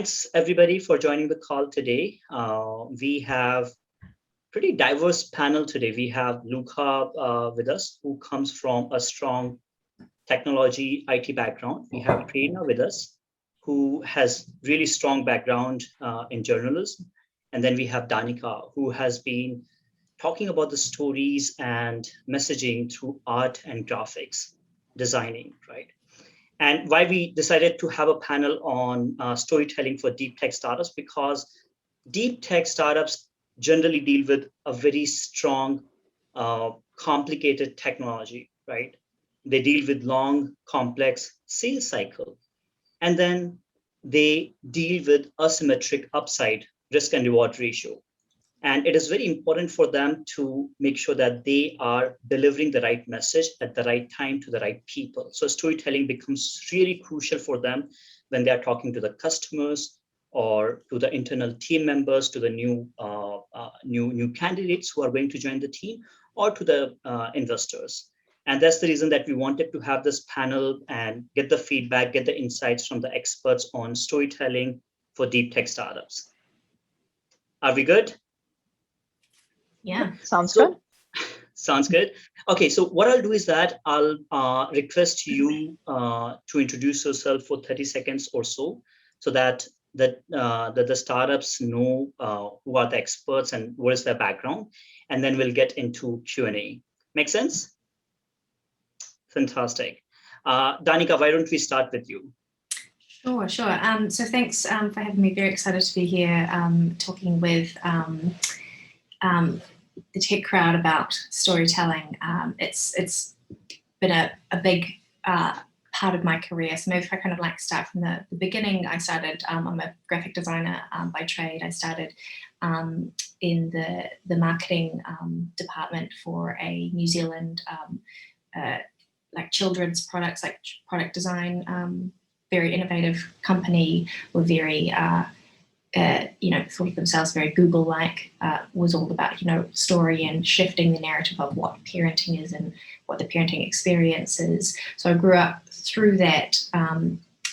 Thanks everybody for joining the call today. We have pretty diverse panel today. We have Luca with us, who comes from a strong technology IT background. We have Prerna with us, who has really strong background in journalism. And then we have Danica, who has been talking about the stories and messaging through art and graphics, designing, right? And why we decided to have a panel on storytelling for deep tech startups, because deep tech startups generally deal with a very strong, complicated technology, right? They deal with long, complex sales cycle. And then they deal with asymmetric upside risk and reward ratio. And it is very important for them to make sure that they are delivering the right message at the right time to the right people. So storytelling becomes really crucial for them when they are talking to the customers or to the internal team members, to the new candidates who are going to join the team, or to the investors. And that's the reason that we wanted to have this panel and get the feedback, get the insights from the experts on storytelling for deep tech startups. Are we good? Yeah, sounds good. Sounds good. Okay, so what I'll do is that I'll request you to introduce yourself for 30 seconds or so that the startups know who are the experts and what is their background, and then we'll get into Q&A. Make sense? Fantastic. Danica, why don't we start with you? Sure. So thanks for having me. Very excited to be here talking with the tech crowd about storytelling. It's been a big part of my career. So maybe if I kind of like start from the beginning, I'm a graphic designer by trade. I started in the marketing department for a New Zealand like children's products, like product design, very innovative company. Were very thought of themselves very Google-like, was all about, story and shifting the narrative of what parenting is and what the parenting experience is. So I grew up through that.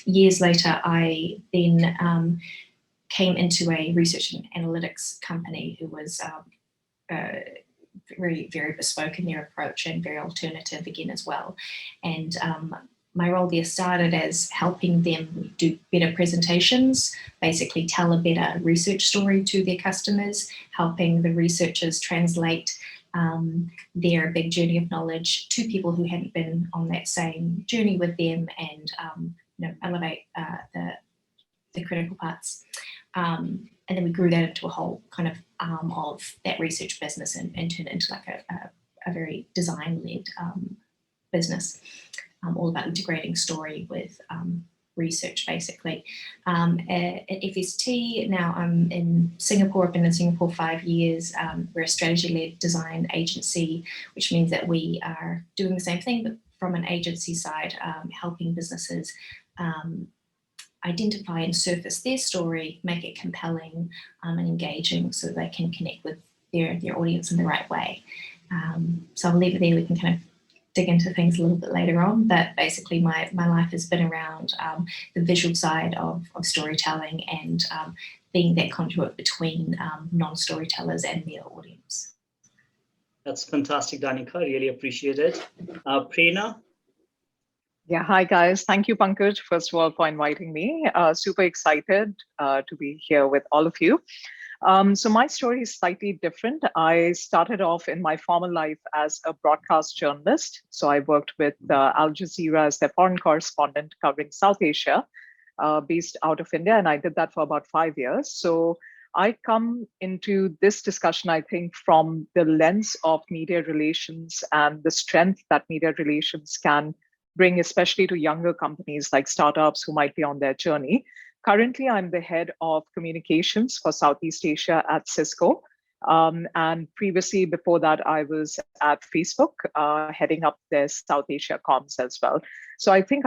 Years later, I then came into a research and analytics company who was very, very bespoke in their approach and very alternative again as well. And my role there started as helping them do better presentations, basically tell a better research story to their customers, helping the researchers translate their big journey of knowledge to people who hadn't been on that same journey with them, and elevate the critical parts. And then we grew that into a whole kind of arm of that research business and turned it into like a very design-led business. All about integrating story with research, basically. At FST, now I'm in Singapore. I've been in Singapore 5 years. We're a strategy-led design agency, which means that we are doing the same thing, but from an agency side, helping businesses identify and surface their story, make it compelling and engaging so that they can connect with their audience in the right way. So I'll leave it there. We can kind of dig into things a little bit later on, but basically my life has been around the visual side of storytelling and being that conduit between non-storytellers and their audience. That's fantastic, Danica. Really appreciate it. Prerna? Yeah, hi guys. Thank you, Pankaj, first of all, for inviting me. Super excited to be here with all of you. So my story is slightly different. I started off in my former life as a broadcast journalist. So I worked with Al Jazeera as their foreign correspondent covering South Asia, based out of India. And I did that for about 5 years. So I come into this discussion, I think, from the lens of media relations and the strength that media relations can bring, especially to younger companies like startups who might be on their journey. Currently, I'm the head of communications for Southeast Asia at Cisco. And previously, before that, I was at Facebook, heading up their South Asia comms as well. So I think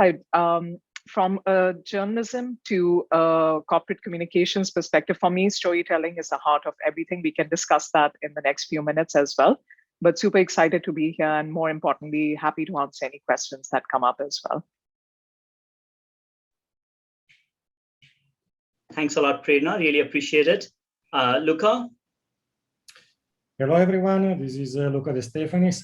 from a journalism to a corporate communications perspective, for me, storytelling is the heart of everything. We can discuss that in the next few minutes as well. But super excited to be here, and more importantly, happy to answer any questions that come up as well. Thanks a lot, Prerna. Really appreciate it. Luca? Hello, everyone. This is Luca Destefanis.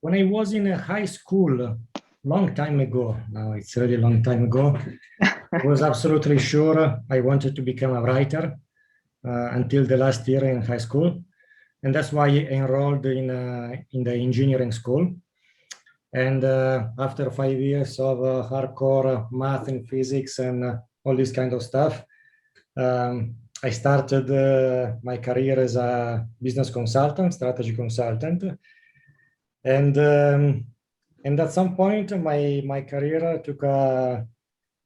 When I was in high school, long time ago, now it's really a long time ago, I was absolutely sure I wanted to become a writer until the last year in high school. And that's why I enrolled in the engineering school. And after 5 years of hardcore math and physics and all this kind of stuff, I started my career as a business consultant, strategy consultant. And at some point, my career took a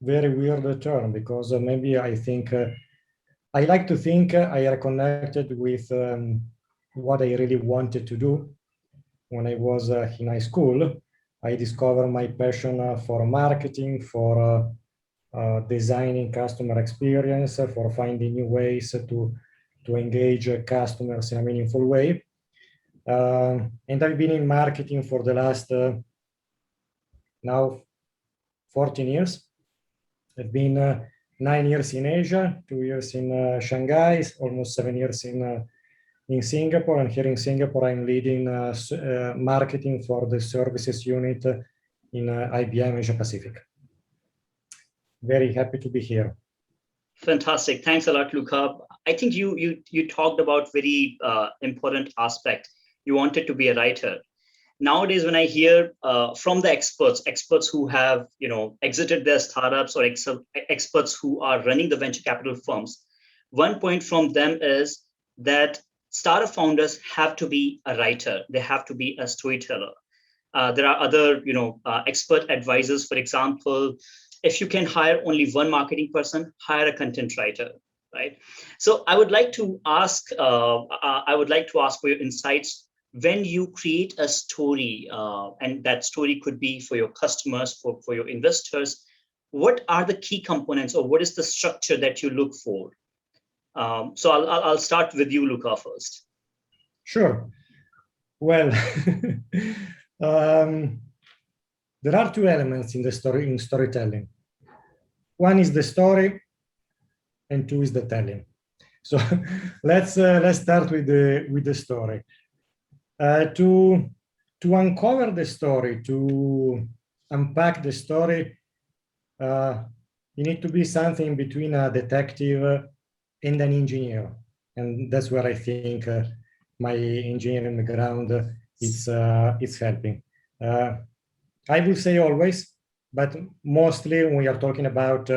very weird turn because maybe I think, I like to think I reconnected with what I really wanted to do when I was in high school. I discovered my passion for marketing, for designing customer experience, for finding new ways to engage customers in a meaningful way. And I've been in marketing for the last now 14 years. I've been 9 years in Asia, 2 years in Shanghai, almost 7 years in Singapore. And here in Singapore, I'm leading marketing for the services unit in IBM Asia Pacific. Very happy to be here. Fantastic. Thanks a lot, Luca. I think you talked about very important aspect. You wanted to be a writer. Nowadays, when I hear from the experts who have exited their startups or experts who are running the venture capital firms, one point from them is that startup founders have to be a writer. They have to be a storyteller. There are other expert advisors. For example, if you can hire only one marketing person, hire a content writer, right? So I would like to ask for your insights. When you create a story, and that story could be for your customers, for your investors, what are the key components, or what is the structure that you look for? So I'll start with you, Luca, first. Sure. Well, there are two elements in storytelling. One is the story, and two is the telling. So let's start with the story. To uncover the story, to unpack the story, you need to be something between a detective and an engineer, and that's where I think my engineering background is helping. I will say always, but mostly when we are talking about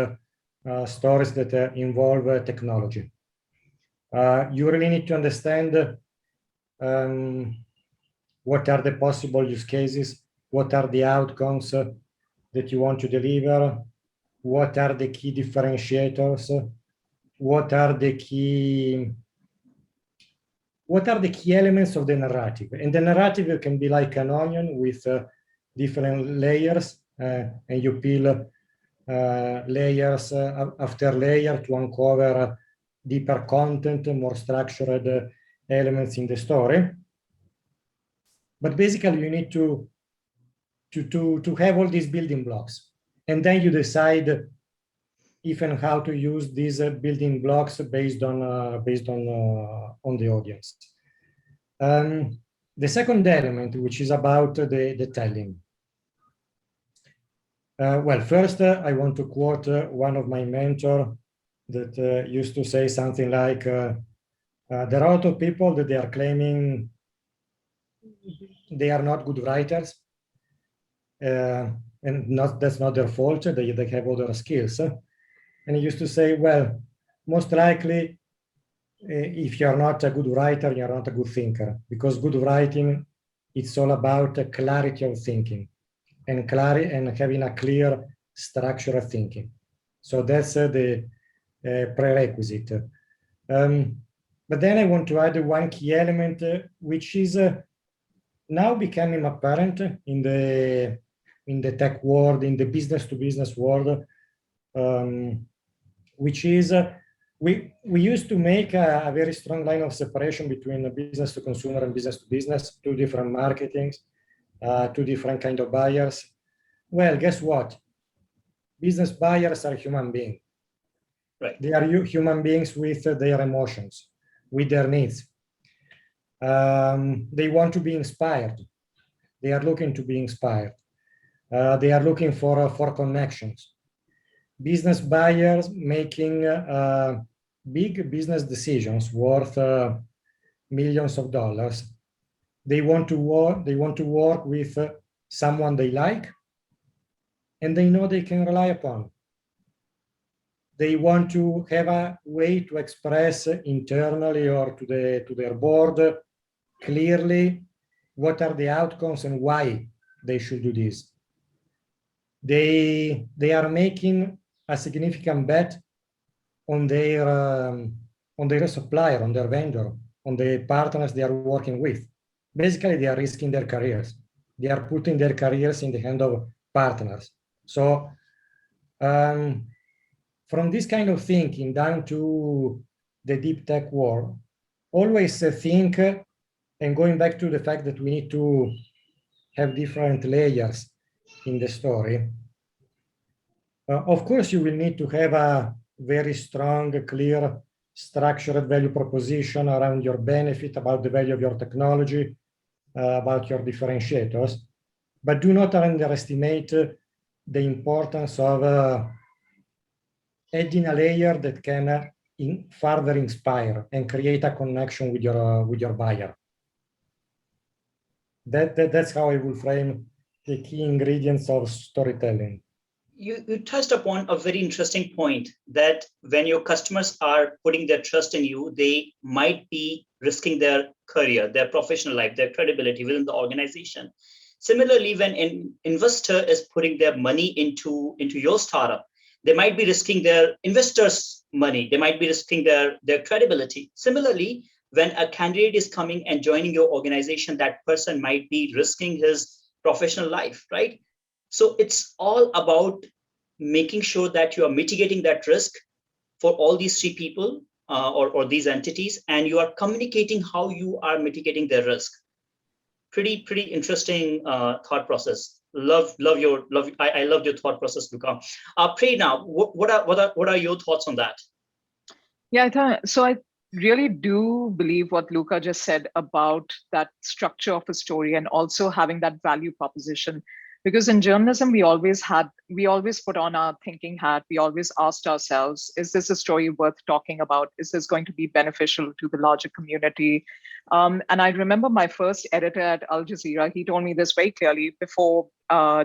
stories that involve technology. You really need to understand what are the possible use cases, what are the outcomes that you want to deliver, what are the key differentiators, what are the key elements of the narrative. And the narrative can be like an onion with different layers, and you peel layers after layer to uncover deeper content, more structured elements in the story. But basically, you need to have all these building blocks, and then you decide if and how to use these building blocks based on the audience. The second element, which is about the telling. Well, first, I want to quote one of my mentors that used to say something like, there are a lot of people that they are claiming they are not good writers, and that's not their fault. They have other skills. And he used to say, well, most likely, if you're not a good writer, you're not a good thinker, because good writing, it's all about clarity of thinking and having a clear structure of thinking. So that's the prerequisite. But then I want to add one key element, which is now becoming apparent in the tech world, in the business-to-business world, which is we used to make a very strong line of separation between business to consumer and business to business, two different marketings, two different kind of buyers. Well, guess what? Business buyers are human beings. Right. They are human beings with their emotions, with their needs. They want to be inspired. They are looking to be inspired. They are looking for connections. Business buyers making big business decisions worth millions of dollars. They want to work with someone they like, and they know they can rely upon. They want to have a way to express internally or to their board clearly what are the outcomes and why they should do this. They are making a significant bet on their supplier, on their vendor, on the partners they are working with. Basically, they are risking their careers. They are putting their careers in the hand of partners. So from this kind of thinking down to the deep tech world, always think, and going back to the fact that we need to have different layers in the story. Of course, you will need to have a very strong, clear, structured value proposition around your benefit, about the value of your technology, about your differentiators. But do not underestimate the importance of adding a layer that can further inspire and create a connection with your buyer. That's how I will frame the key ingredients of storytelling. You touched upon a very interesting point that when your customers are putting their trust in you, they might be risking their career, their professional life, their credibility within the organization. Similarly, when an investor is putting their money into your startup, they might be risking their investors' money. They might be risking their credibility. Similarly, when a candidate is coming and joining your organization, that person might be risking his professional life, right? So it's all about making sure that you are mitigating that risk for all these three people or these entities, and you are communicating how you are mitigating their risk. Pretty interesting thought process. I loved your thought process, Luca. Prerna, what are your thoughts on that? Yeah, so I really do believe what Luca just said about that structure of a story and also having that value proposition. Because in journalism, we always put on our thinking hat. We always asked ourselves, is this a story worth talking about? Is this going to be beneficial to the larger community? And I remember my first editor at Al Jazeera, he told me this very clearly before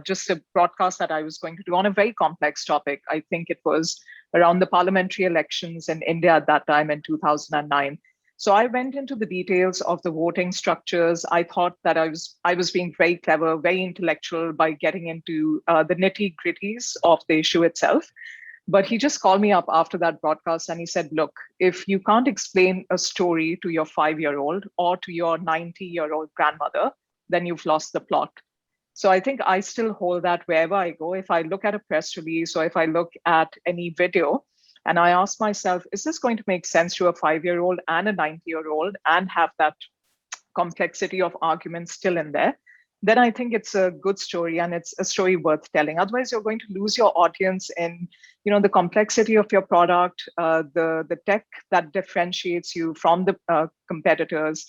just a broadcast that I was going to do on a very complex topic. I think it was around the parliamentary elections in India at that time in 2009. So I went into the details of the voting structures. I thought that I was being very clever, very intellectual by getting into the nitty-gritties of the issue itself. But he just called me up after that broadcast and he said, look, if you can't explain a story to your 5-year-old or to your 90-year-old grandmother, then you've lost the plot. So I think I still hold that wherever I go. If I look at a press release or if I look at any video, and I ask myself, is this going to make sense to a 5-year-old and a 90-year-old and have that complexity of arguments still in there? Then I think it's a good story and it's a story worth telling. Otherwise, you're going to lose your audience in, the complexity of your product, the tech that differentiates you from the competitors.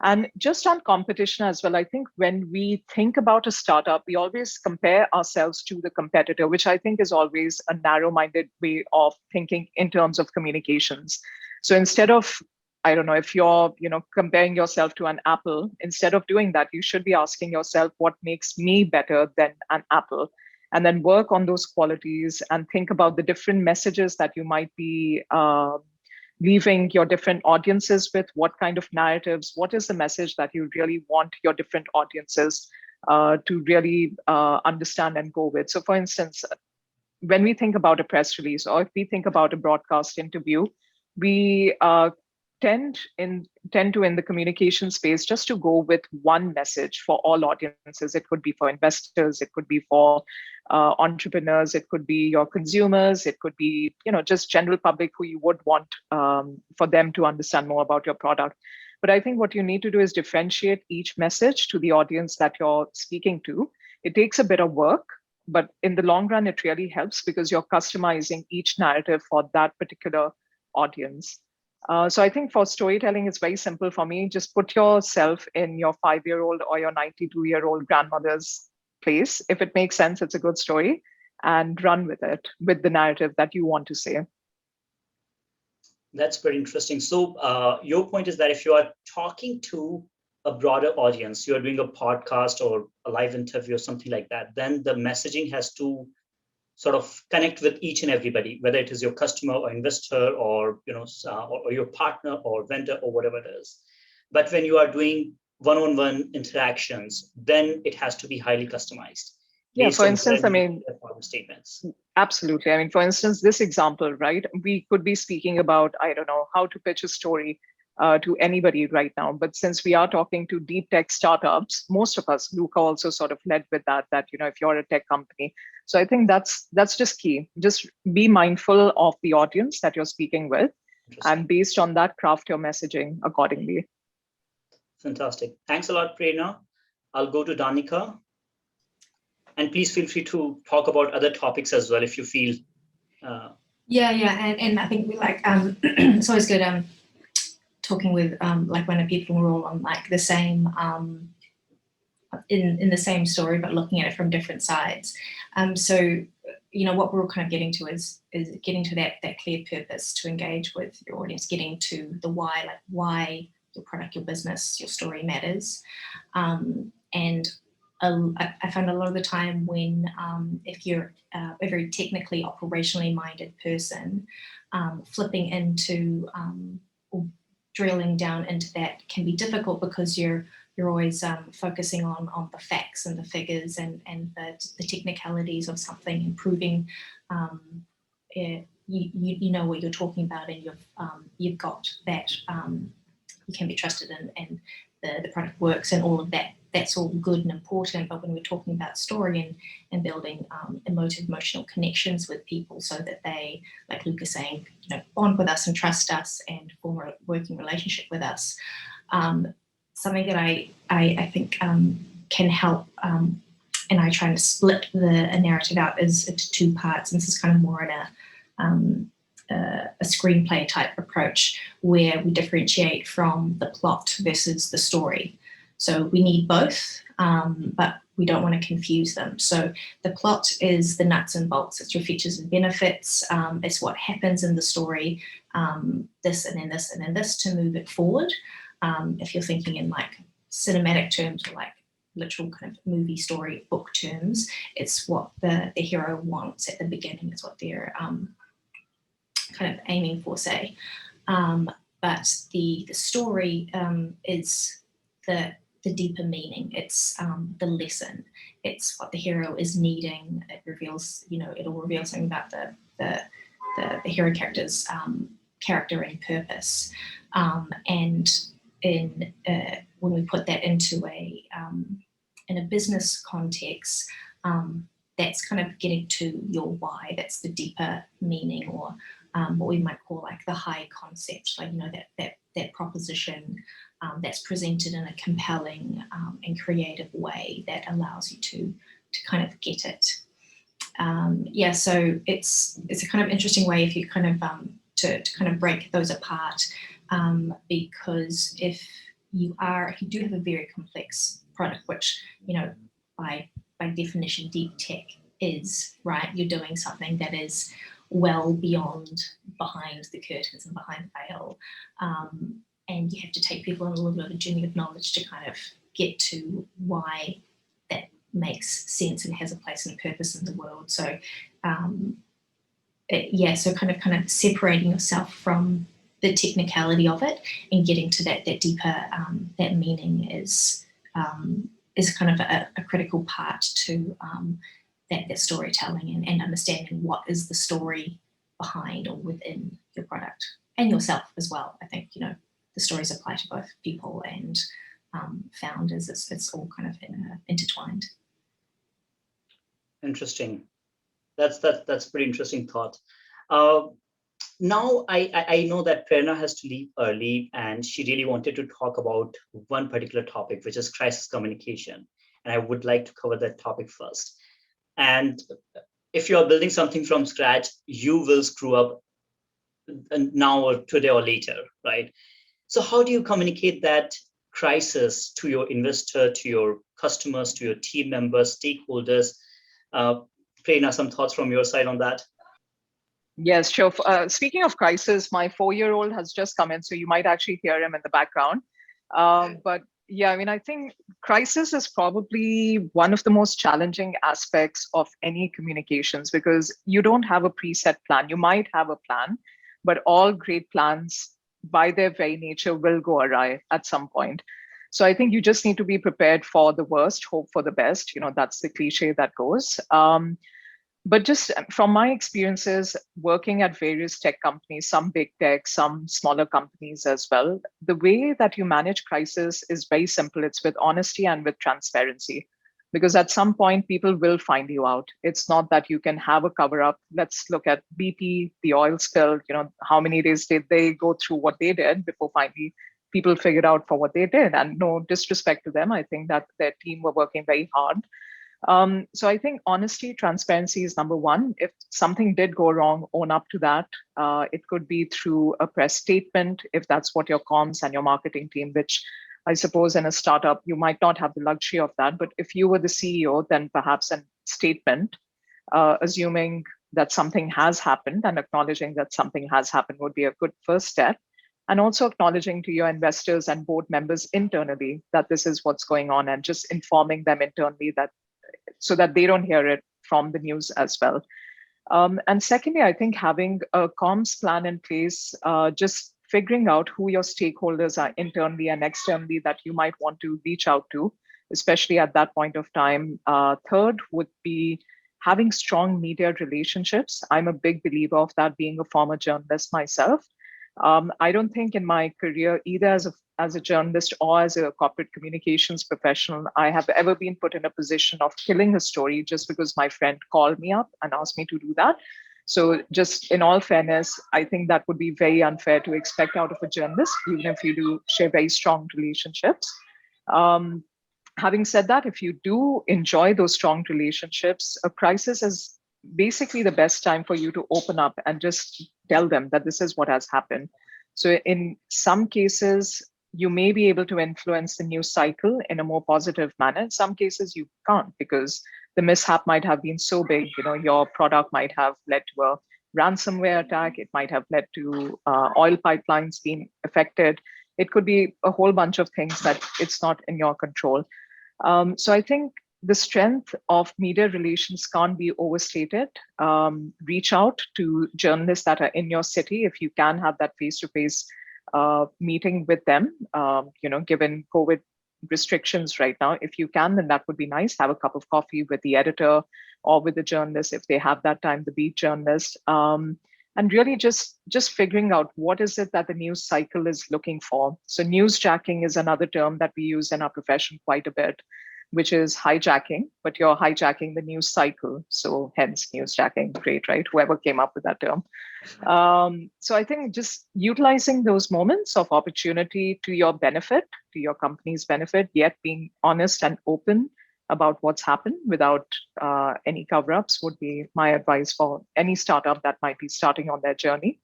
And just on competition as well, I think when we think about a startup, we always compare ourselves to the competitor, which I think is always a narrow-minded way of thinking in terms of communications. So instead of, I don't know, if you're, comparing yourself to an Apple, instead of doing that, you should be asking yourself, what makes me better than an Apple? And then work on those qualities and think about the different messages that you might be leaving your different audiences with, what kind of narratives, what is the message that you really want your different audiences to really understand and go with. So for instance, when we think about a press release or if we think about a broadcast interview, we tend to in the communication space just to go with one message for all audiences. It could be for investors, it could be for entrepreneurs, it could be your consumers, it could be just general public who you would want for them to understand more about your product. But I think what you need to do is differentiate each message to the audience that you're speaking to. It takes a bit of work, but in the long run, it really helps because you're customizing each narrative for that particular audience. So I think for storytelling, it's very simple for me. Just put yourself in your 5-year-old or your 92-year-old grandmother's place. If it makes sense, it's a good story, and run with it, with the narrative that you want to say. That's very interesting. So your point is that if you are talking to a broader audience, you are doing a podcast or a live interview or something like that, then the messaging has to sort of connect with each and everybody, whether it is your customer or investor or or your partner or vendor or whatever it is. But when you are doing one-on-one interactions, then it has to be highly customized. Yeah, for instance, statements. Absolutely. I mean, for instance, this example, right? We could be speaking about, I don't know, how to pitch a story to anybody right now. But since we are talking to deep tech startups, most of us, Luca also sort of led with that, if you're a tech company. So I think that's just key. Just be mindful of the audience that you're speaking with, and based on that, craft your messaging accordingly. Fantastic. Thanks a lot, Prerna. I'll go to Danica. And please feel free to talk about other topics as well if you feel. And I think we it's always good talking with when people are all on the same in the same story, but looking at it from different sides. So what we're all kind of getting to is getting to that clear purpose to engage with your audience, getting to the why, why your product, your business, your story matters, and I find a lot of the time when if you're a very technically, operationally minded person, flipping into or drilling down into that can be difficult because you're always focusing on the facts and the figures and the technicalities of something, and proving you know what you're talking about, and you've got that you can be trusted and the product works and all of that. That's all good and important, but when we're talking about story and building emotional connections with people so that they, like Luca saying, bond with us and trust us and form a working relationship with us, something that I think can help, and I try to split a narrative out into two parts, and this is kind of more in a screenplay type approach where we differentiate from the plot versus the story. So we need both, but we don't want to confuse them. So the plot is the nuts and bolts. It's your features and benefits. It's what happens in the story, this and then this and then this to move it forward. If you're thinking in cinematic terms or literal kind of movie story book terms, it's what the hero wants at the beginning. It's what they're kind of aiming for, say. But the story is the deeper meaning. It's the lesson. It's what the hero is needing. It reveals, it'll reveal something about the hero character's character and purpose. And when we put that into in a business context, that's kind of getting to your why. That's the deeper meaning, or what we might call the high concept, that proposition that's presented in a compelling and creative way that allows you to kind of get it. So it's a kind of interesting way if you kind of to kind of break those apart, because if you do have a very complex product, which by definition deep tech is, right, you're doing something that is well beyond behind the curtains and behind the veil, and you have to take people on a little bit of a journey of knowledge to kind of get to why that makes sense and has a place and a purpose in the world. So so kind of separating yourself from the technicality of it and getting to that deeper that meaning is kind of a critical part to that storytelling and understanding what is the story behind or within your product and yourself as well. I think the stories apply to both people and founders. It's all kind of intertwined. Interesting. That's pretty interesting thought. Now I know that Prerna has to leave early, and she really wanted to talk about one particular topic, which is crisis communication. And I would like to cover that topic first. And if you're building something from scratch, you will screw up now or today or later, right? So how do you communicate that crisis to your investor, to your customers, to your team members, stakeholders? Prerna, some thoughts from your side on that? Yes, sure. Speaking of crisis, my 4-year-old has just come in, so you might actually hear him in the background. But yeah, I mean, I think crisis is probably one of the most challenging aspects of any communications because you don't have a preset plan. You might have a plan, but all great plans by their very nature will go awry at some point. So I think you just need to be prepared for the worst, hope for the best. You know, that's the cliche that goes. But just from my experiences working at various tech companies, some big tech, some smaller companies as well, the way that you manage crisis is very simple. It's with honesty and with transparency. Because at some point, people will find you out. It's not that you can have a cover up. Let's look at BP, the oil spill, you know, how many days did they go through what they did before finally people figured out for what they did? And no disrespect to them. I think that their team were working very hard. So I think honesty, transparency is number one. If something did go wrong, own up to that. It could be through a press statement, if that's what your comms and your marketing team, which I suppose in a startup, you might not have the luxury of that. But if you were the CEO, then perhaps a statement, assuming that something has happened and acknowledging that something has happened would be a good first step. And also acknowledging to your investors and board members internally that this is what's going on and just informing them internally that so that they don't hear it from the news as well. And secondly, I think having a comms plan in place, just figuring out who your stakeholders are internally and externally that you might want to reach out to, especially at that point of time. Third would be having strong media relationships. I'm a big believer of that, being a former journalist myself. I don't think in my career, either as a journalist or as a corporate communications professional, I have ever been put in a position of killing a story just because my friend called me up and asked me to do that. So just in all fairness, I think that would be very unfair to expect out of a journalist, even if you do share very strong relationships. Having said that, if you do enjoy those strong relationships, a crisis is basically the best time for you to open up and just tell them that this is what has happened. So in some cases, you may be able to influence the news cycle in a more positive manner. In some cases, you can't because the mishap might have been so big. You know, your product might have led to a ransomware attack. It might have led to oil pipelines being affected. It could be a whole bunch of things that it's not in your control. So I think the strength of media relations can't be overstated. Reach out to journalists that are in your city if you can have that face-to-face meeting with them. Given COVID restrictions right now, if you can, then that would be nice. Have a cup of coffee with the editor or with the journalist if they have that time, the beat journalist. And really just figuring out what is it that the news cycle is looking for. So newsjacking is another term that we use in our profession quite a bit, which is hijacking, but you're hijacking the news cycle. So hence newsjacking, great, right? Whoever came up with that term. So I think just utilizing those moments of opportunity to your benefit, to your company's benefit, yet being honest and open about what's happened without any cover-ups would be my advice for any startup that might be starting on their journey.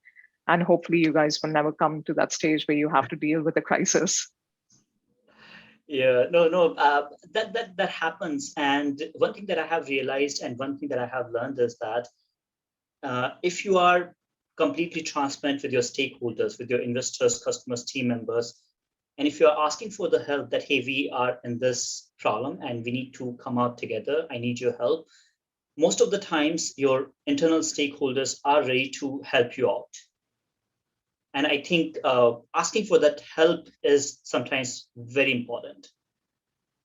And hopefully you guys will never come to that stage where you have to deal with a crisis. Yeah, no, that happens. And one thing that I have realized and one thing that I have learned is that if you are completely transparent with your stakeholders, with your investors, customers, team members, and if you're asking for the help that, hey, we are in this problem and we need to come out together, I need your help. Most of the times your internal stakeholders are ready to help you out. And I think asking for that help is sometimes very important.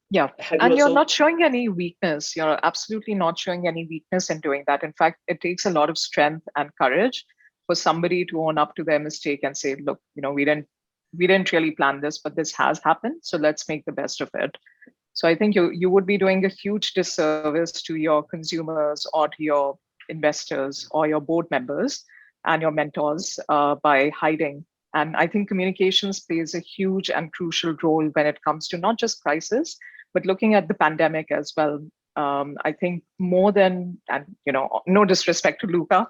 Yeah, and you're not showing any weakness. You're absolutely not showing any weakness in doing that. In fact, it takes a lot of strength and courage for somebody to own up to their mistake and say, look, we didn't really plan this, but this has happened. So let's make the best of it. So I think you would be doing a huge disservice to your consumers or to your investors or your board members and your mentors by hiding. And I think communications plays a huge and crucial role when it comes to not just crisis, but looking at the pandemic as well. I think more than, and no disrespect to Luca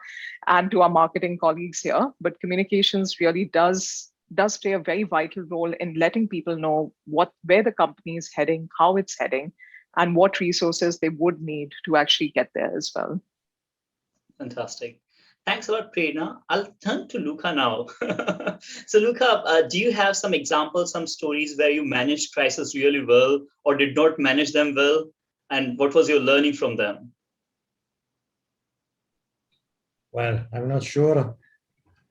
and to our marketing colleagues here, but communications really does play a very vital role in letting people know where the company is heading, how it's heading, and what resources they would need to actually get there as well. Fantastic. Thanks a lot, Prerna. I'll turn to Luca now. So Luca, do you have some examples, some stories where you managed crisis really well or did not manage them well? And what was your learning from them? Well, I'm not sure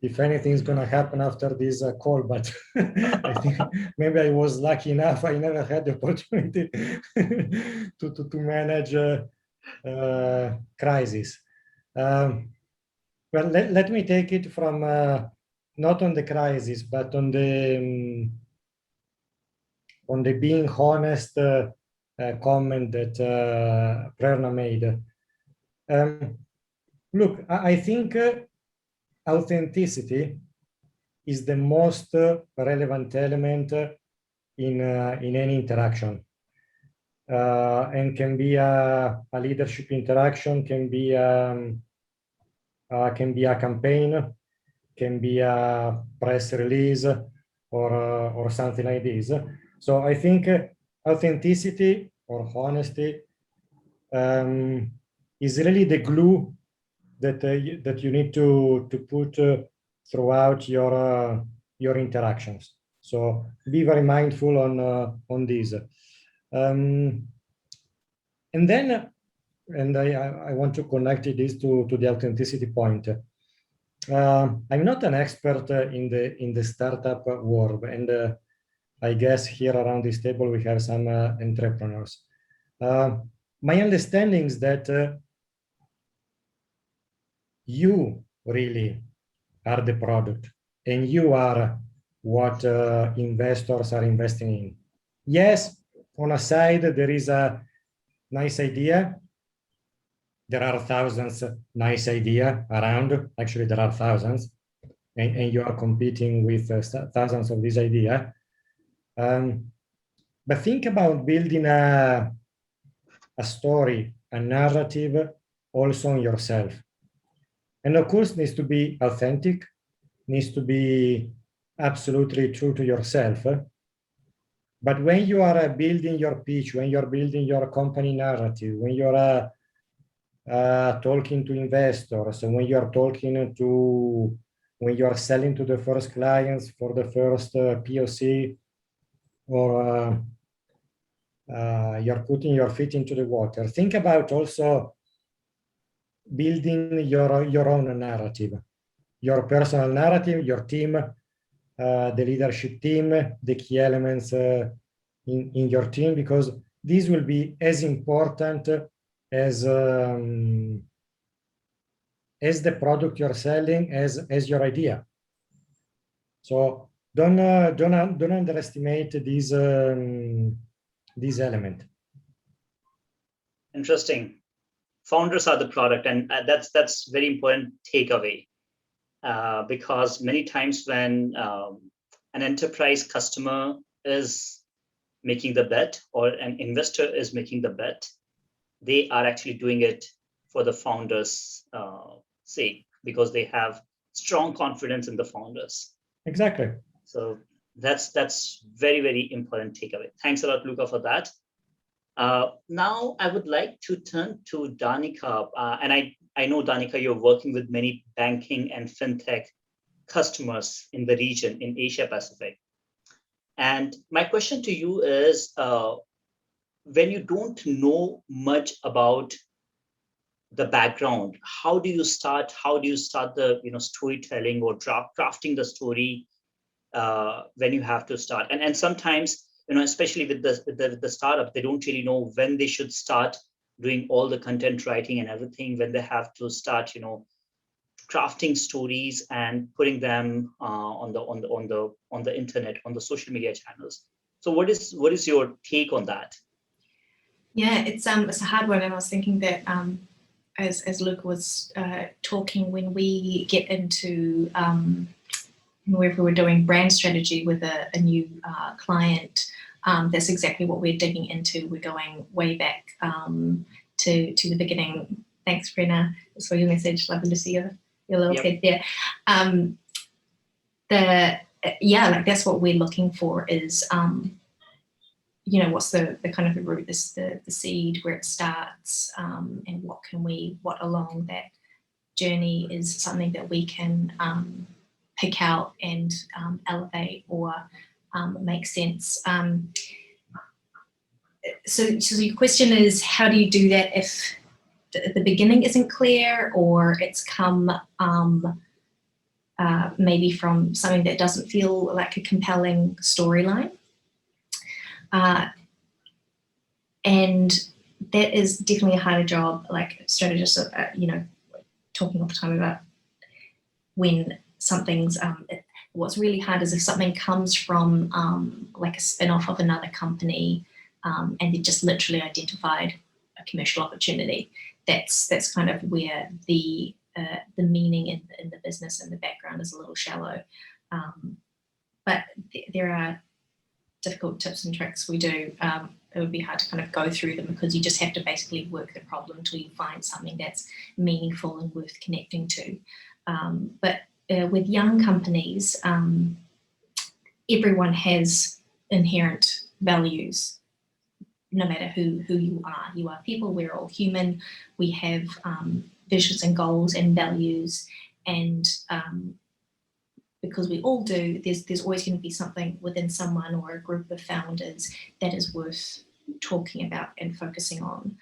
if anything is going to happen after this call, but I think maybe I was lucky enough. I never had the opportunity to manage crisis. Well, let me take it from not on the crisis, but on the being honest comment that Prerna made. Look, I think authenticity is the most relevant element in any interaction, and can be a leadership interaction, can be a campaign, can be a press release, or something like this. So I think authenticity or honesty is really the glue that you need to put throughout your interactions. So be very mindful on this. And then, and I want to connect this to the authenticity point. I'm not an expert in the startup world, and I guess here around this table we have some entrepreneurs. My understanding is that you really are the product, and you are what investors are investing in. Yes, on a side there is a nice idea. There are thousands of nice ideas around. Actually, there are thousands, and you are competing with thousands of these ideas. But think about building a story, a narrative, also on yourself. And of course, needs to be authentic, needs to be absolutely true to yourself. But when you are building your pitch, when you're building your company narrative, when you're talking to investors, when you're when you're selling to the first clients for the first POC, or you're putting your feet into the water, think about also building your own narrative, your personal narrative, your team, the leadership team, the key elements in your team, because these will be as important as the product you're selling as your idea. So don't underestimate these element. Interesting. Founders are the product, and that's very important takeaway, because many times when an enterprise customer is making the bet or an investor is making the bet, they are actually doing it for the founders' sake, because they have strong confidence in the founders. Exactly. So that's very, very important takeaway. Thanks a lot, Luca, for that. Now I would like to turn to Danica, and I know, Danica, you're working with many banking and fintech customers in the region in Asia Pacific. And my question to you is, when you don't know much about the background, how do you start the storytelling or crafting the story when you have to start? And sometimes, especially with the startup, they don't really know when they should start doing all the content writing and everything, when they have to start crafting stories and putting them on the internet, on the social media channels. So what is your take on that? Yeah, it's a hard one, and I was thinking that as Luca was talking, when we get into wherever we're doing brand strategy with a new client, that's exactly what we're digging into. We're going way back to the beginning. Thanks, Prerna. That's for your message. Lovely to see your little head there. That's what we're looking for is, what's the kind of the root, the seed, where it starts, and what along that journey is something that we can pick out and elevate or make sense. So your question is, how do you do that if the beginning isn't clear, or it's come maybe from something that doesn't feel like a compelling storyline? And that is definitely a harder job, like strategists, talking all the time about when something's, what's really hard is if something comes from like a spin-off of another company, and they just literally identified a commercial opportunity. That's kind of where the meaning in the business and the background is a little shallow. But there are difficult tips and tricks we do. It would be hard to kind of go through them because you just have to basically work the problem until you find something that's meaningful and worth connecting to. But with young companies, everyone has inherent values, no matter who you are. You are people, we're all human. We have visions and goals and values, and because we all do, there's always going to be something within someone or a group of founders that is worth talking about and focusing on,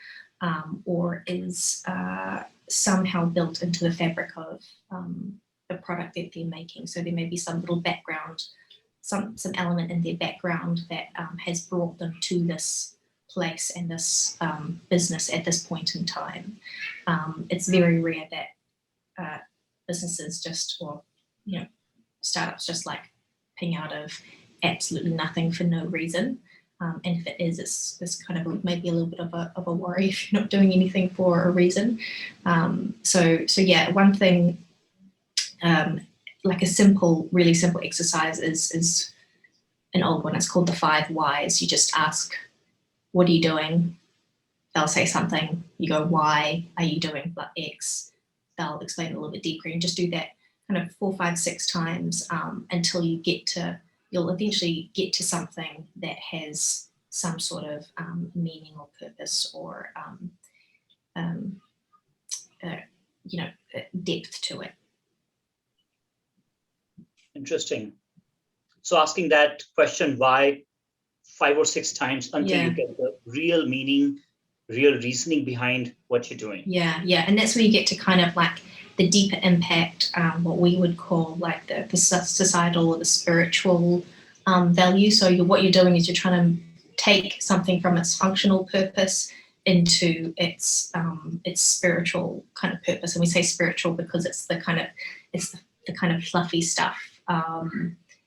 or is somehow built into the fabric of the product that they're making. So there may be some little background, some element in their background that has brought them to this place and this business at this point in time. It's very rare that businesses startups just like ping out of absolutely nothing for no reason. And if it is, it's kind of maybe a little bit of a worry if you're not doing anything for a reason. So yeah, one thing, like a really simple exercise is an old one. It's called the 5 whys. You just ask, what are you doing? They'll say something. You go, why are you doing X? They'll explain it a little bit deeper, and just do that kind of 4, 5, 6 times until you'll eventually get to something that has some sort of meaning or purpose or depth to it. Interesting. So asking that question why 5 or 6 times until you get the real meaning, real reasoning behind what you're doing. Yeah, and that's where you get to kind of like the deeper impact, what we would call like the societal or the spiritual value. So what you're doing is you're trying to take something from its functional purpose into its spiritual kind of purpose. And we say spiritual because it's the kind of fluffy stuff.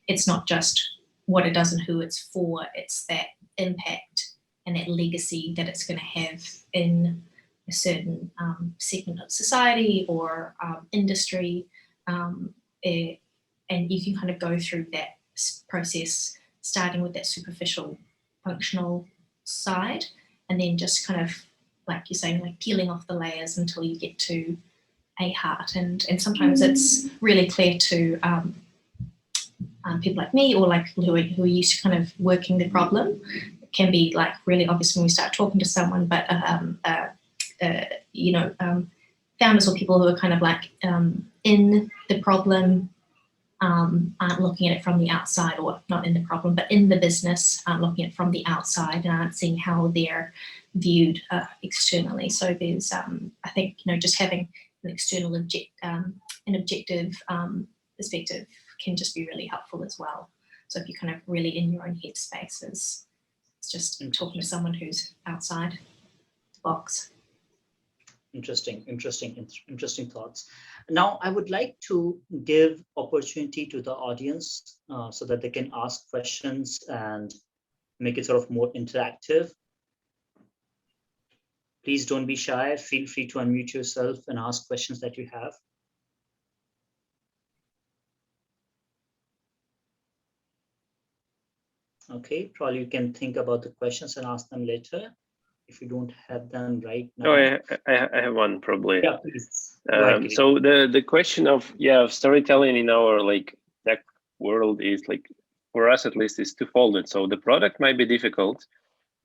It's not just what it does and who it's for. It's that impact and that legacy that it's going to have in a certain segment of society or industry, and you can kind of go through that process, starting with that superficial functional side, and then just kind of, like you're saying, like peeling off the layers until you get to a heart. And sometimes it's really clear to people like me or like who are used to kind of working the problem. It can be like really obvious when we start talking to someone, but founders or people who are kind of like in the problem, aren't looking at it from the outside, or not in the problem, but in the business, looking at it from the outside and aren't seeing how they're viewed externally. So there's, I think, just having an external an objective perspective can just be really helpful as well. So if you're kind of really in your own headspace, it's just talking to someone who's outside the box. Interesting thoughts. Now, I would like to give opportunity to the audience so that they can ask questions and make it sort of more interactive. Please don't be shy. Feel free to unmute yourself and ask questions that you have. Okay, probably you can think about the questions and ask them later. if you don't have them right now. No, I have one probably. Yeah, please. Right. So the question of storytelling in our like tech world is like, for us at least, is twofold. So the product might be difficult,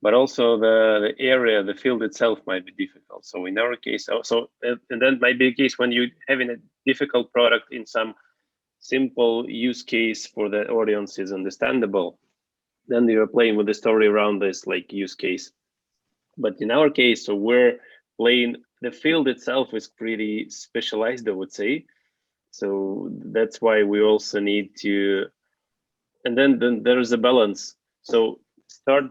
but also the area, the field itself might be difficult. So in our case, and that might be the case when you having a difficult product in some simple use case for the audience is understandable. Then you're playing with the story around this like use case. But in our case, so we're playing, the field itself is pretty specialized, I would say. So that's why we also need to, and then there is a balance. So start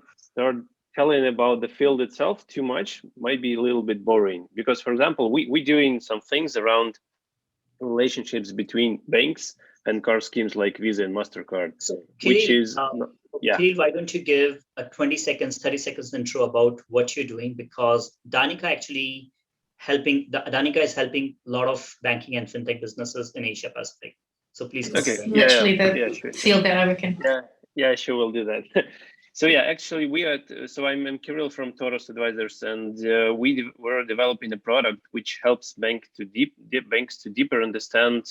telling about the field itself too much might be a little bit boring, because for example, we're doing some things around relationships between banks and card schemes like Visa and MasterCard, so which Kirill, is Kirill, why don't you give a 20 seconds, 30 seconds intro about what you're doing, because Danica is helping a lot of banking and fintech businesses in Asia Pacific. So please. Okay. Literally the field that I work in. Yeah, sure, we'll do that. So yeah, actually I'm Kirill from Taurus Advisors, and we're developing a product which helps banks to deeper understand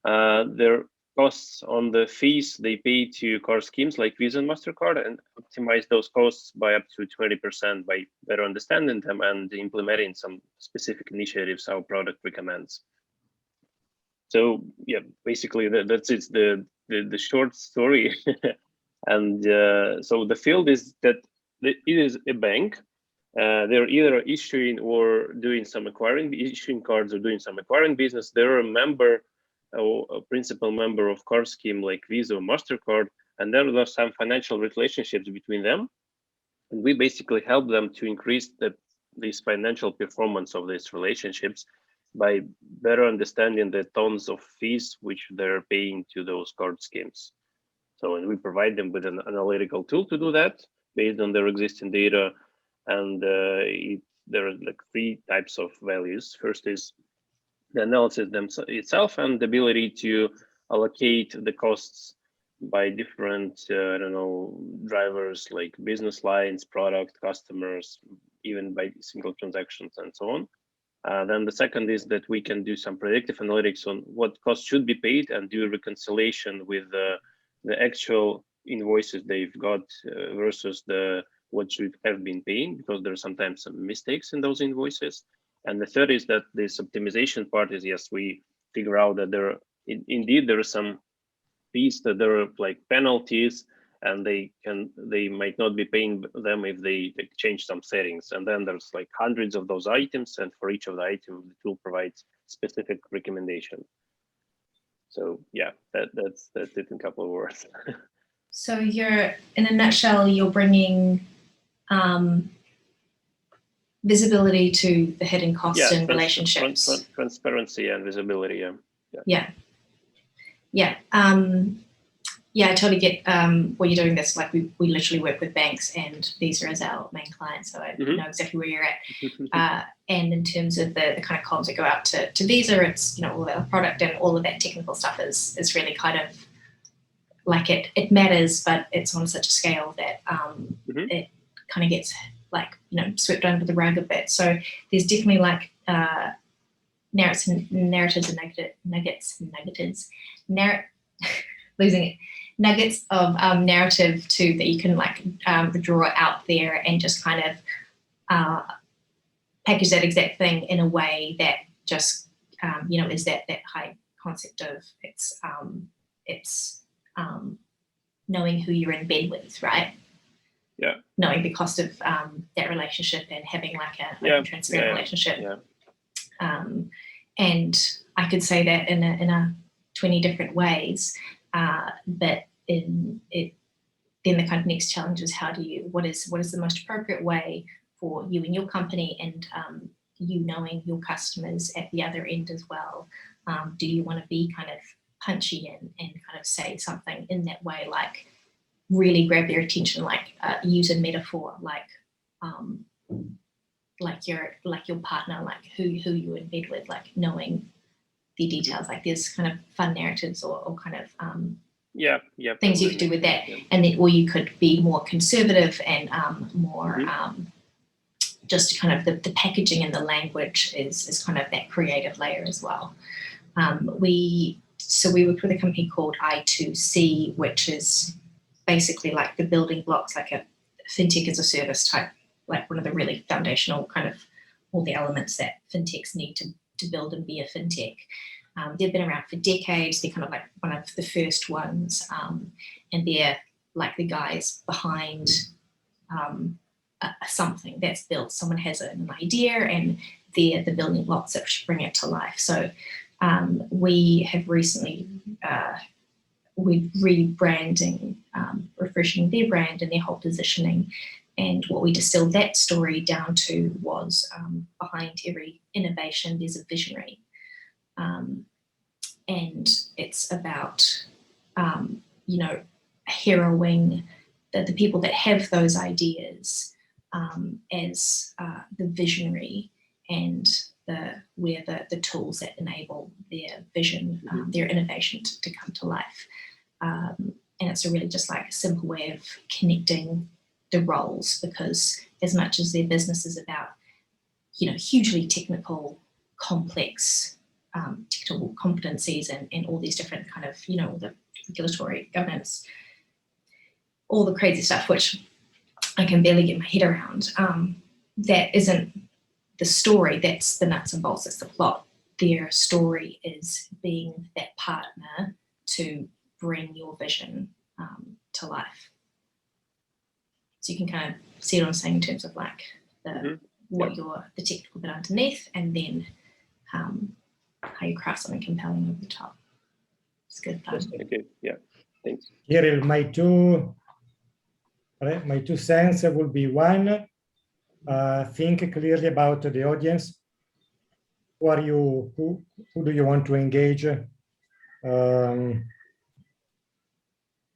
their costs on the fees they pay to card schemes like Visa and MasterCard, and optimize those costs by up to 20% by better understanding them and implementing some specific initiatives our product recommends. So yeah, basically that's it, the short story. And so the field is that it is a bank. They're either issuing or doing some acquiring, issuing cards or doing some acquiring business. They're a member or a principal member of card scheme like Visa or MasterCard, and there are some financial relationships between them. And we basically help them to increase this financial performance of these relationships by better understanding the tons of fees which they're paying to those card schemes. So, and we provide them with an analytical tool to do that based on their existing data. And there are like 3 types of values. First is the analysis itself and the ability to allocate the costs by different, drivers like business lines, product, customers, even by single transactions and so on. Then the second is that we can do some predictive analytics on what costs should be paid and do a reconciliation with the actual invoices they've got versus what should have been paying, because there are sometimes some mistakes in those invoices. And the third is that this optimization part is, yes, we figure out that there are some fees that there are like penalties, and they might not be paying them if they change some settings. And then there's like hundreds of those items, and for each of the items, the tool provides specific recommendation. So yeah, that's it in a couple of words. So in a nutshell, you're bringing visibility to the hidden costs and relationships. Transparency and visibility, I totally get what you're doing. This like we literally work with banks, and Visa is our main client, so I know exactly where you're at. And in terms of the kind of comms that go out to Visa, it's all the product and all of that technical stuff is really kind of like it matters, but it's on such a scale that it kind of gets like swept under the rug a bit. So there's definitely like narratives and nuggets of narrative too that you can like draw out there and just kind of package that exact thing in a way that just is that high concept of it's knowing who you're in bed with, right? Yeah. Knowing the cost of that relationship and having like a transparent relationship. Yeah. And I could say that in a 20 different ways, but then the kind of next challenge is what is the most appropriate way for you and your company, and you knowing your customers at the other end as well. Do you want to be kind of punchy and kind of say something in that way, like really grab their attention, like use a metaphor, like your partner, like who you're in bed with, like knowing the details, like there's kind of fun narratives or kind of things you could do with that. And then, or you could be more conservative and more just kind of the packaging and the language is kind of that creative layer as well. We worked with a company called I2C, which is basically like the building blocks, like a fintech as a service type, like one of the really foundational kind of all the elements that fintechs need to build and be a fintech. They've been around for decades. They're kind of like one of the first ones, and they're like the guys behind something that's built. Someone has an idea, and they're the building blocks that bring it to life. So we have recently we're rebranding, refreshing their brand and their whole positioning. And what we distilled that story down to was behind every innovation, there's a visionary. And it's about, heroing the people that have those ideas as the visionary, and where the tools that enable their vision, their innovation to come to life. And it's really just like a simple way of connecting the roles, because as much as their business is about, hugely technical, complex, technical competencies and all these different kind of, all the regulatory governance, all the crazy stuff, which I can barely get my head around. That isn't the story, that's the nuts and bolts, that's the plot. Their story is being that partner to bring your vision to life. So you can kind of see what I'm saying in terms of like the technical bit underneath, and then how you craft something compelling over the top. It's good fun. Okay, yeah, thanks. Here, my two cents will be one, think clearly about the audience. Who do you want to engage?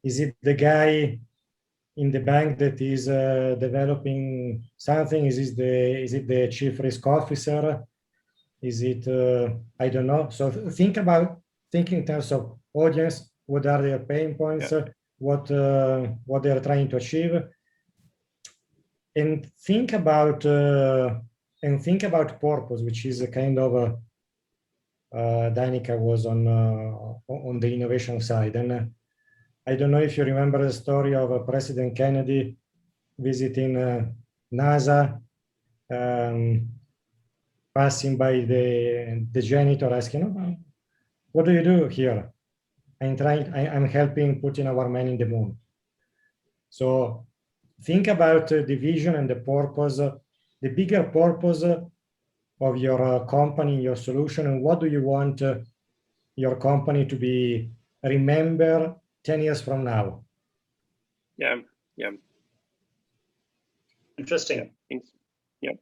Is it the guy in the bank that is developing something? Is it the chief risk officer? Is it, I don't know. So think in terms of audience, what are their pain points, what they are trying to achieve, and think about purpose, which is a kind of Danica was on the innovation side. And I don't know if you remember the story of President Kennedy visiting NASA, passing by the janitor, asking, "What do you do here?" I'm helping putting our man in the moon. So think about the vision and the purpose, the bigger purpose of your company, your solution, and what do you want your company to be remembered 10 years from now? Yeah. Interesting. Yeah.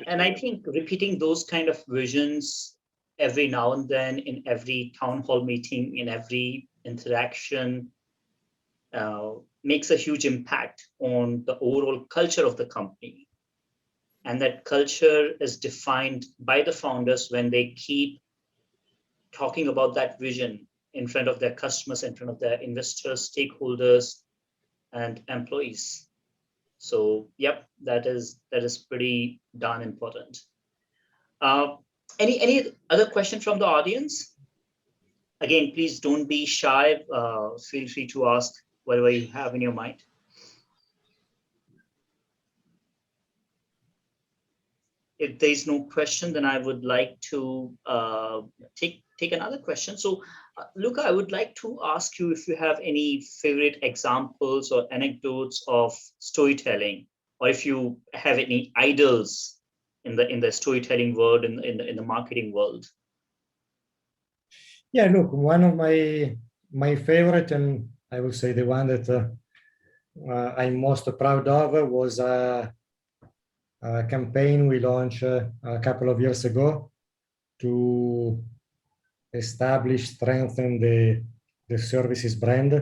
And I think repeating those kind of visions every now and then in every town hall meeting, in every interaction, makes a huge impact on the overall culture of the company. And that culture is defined by the founders when they keep talking about that vision in front of their customers, in front of their investors, stakeholders, and employees. So, yep, that is pretty darn important. Any other question from the audience? Again, please don't be shy. Feel free to ask whatever you have in your mind. If there's no question, then I would like to take another question. So, Luca, I would like to ask you if you have any favorite examples or anecdotes of storytelling, or if you have any idols in the storytelling world, in the marketing world. Yeah, look, one of my favorite, and I will say the one that I'm most proud of, was a campaign we launched a couple of years ago to establish, strengthen the services brand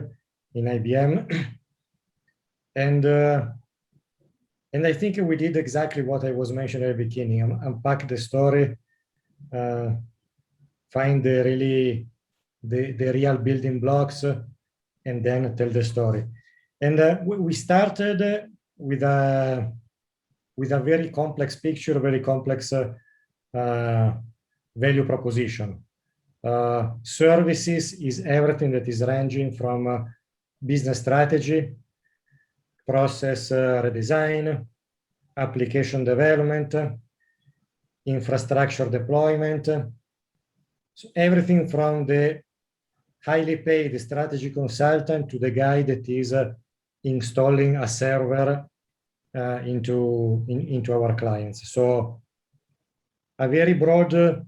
in IBM. And I think we did exactly what I was mentioning at the beginning: unpack the story, find the real building blocks, and then tell the story. And we started with a with a very complex picture, very complex value proposition. Services is everything that is ranging from business strategy, process redesign, application development, infrastructure deployment. So everything from the highly paid strategy consultant to the guy that is installing a server into our clients. So a very broad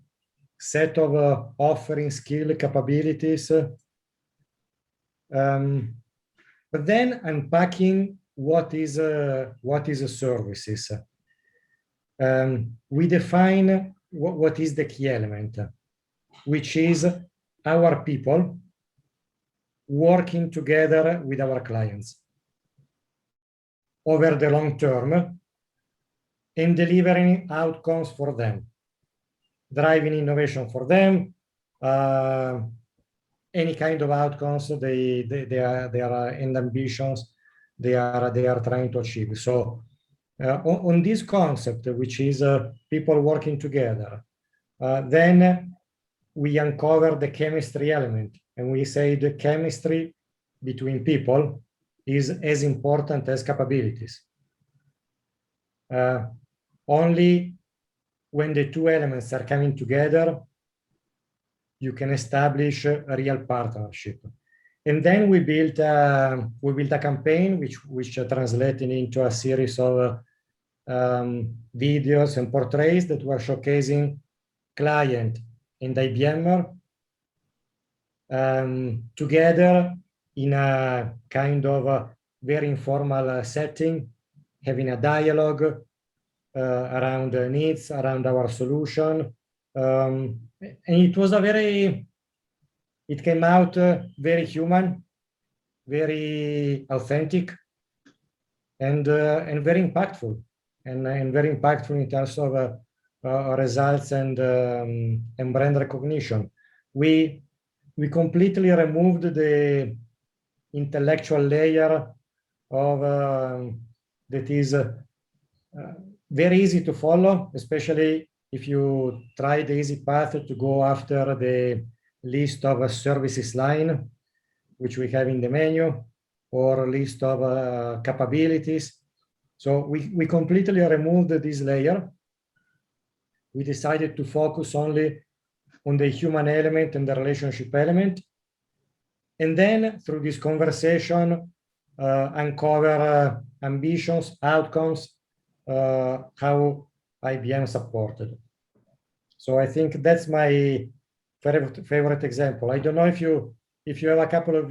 set of offering skill capabilities, but then unpacking what is a services. We define what is the key element, which is our people working together with our clients over the long term and delivering outcomes for them, driving innovation for them, any kind of outcomes they are and ambitions they are trying to achieve. So on this concept, which is people working together, then we uncover the chemistry element, and we say the chemistry between people is as important as capabilities. Only when the two elements are coming together, you can establish a real partnership. And then we built a campaign which translated into a series of videos and portraits that were showcasing client and IBMer together in a kind of very informal setting, having a dialogue around the needs, around our solution. And it was it came out very human, very authentic, and very impactful, and very impactful in terms of results and brand recognition. We completely removed the intellectual layer of that is very easy to follow, especially if you try the easy path to go after the list of services line, which we have in the menu, or a list of capabilities. So we completely removed this layer. We decided to focus only on the human element and the relationship element. And then through this conversation, uncover ambitions, outcomes, how IBM supported. So I think that's my favorite example. I don't know if you have a couple of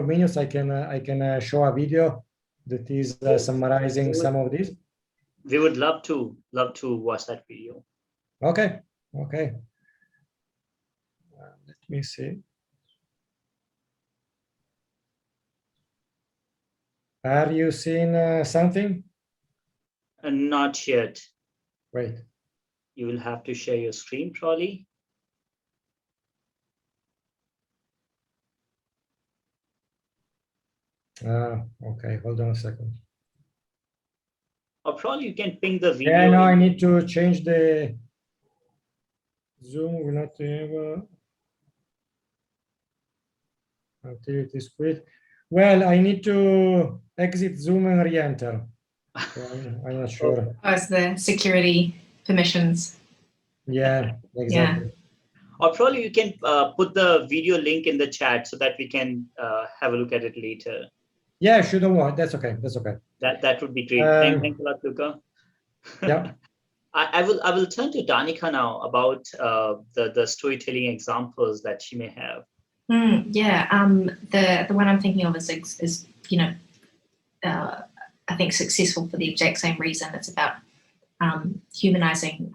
minutes, I can show a video that is summarizing some of this. We would love to watch that video. Okay. Let me see. Are you seeing something? Not yet. Wait. You will have to share your screen, probably. Okay, hold on a second. Or probably you can ping the video. Yeah, no, I need to change the Zoom. Will not have until it is quit. Well, I need to exit Zoom and re-enter. So I'm not sure. Oh, it's the security permissions. Yeah, exactly. Or probably you can put the video link in the chat so that we can have a look at it later. Yeah, sure. Don't worry. That's okay. That would be great. Thanks a lot, Luca. Yeah. I will turn to Danica now about the storytelling examples that she may have. The one I'm thinking of is I think successful for the exact same reason. It's about humanizing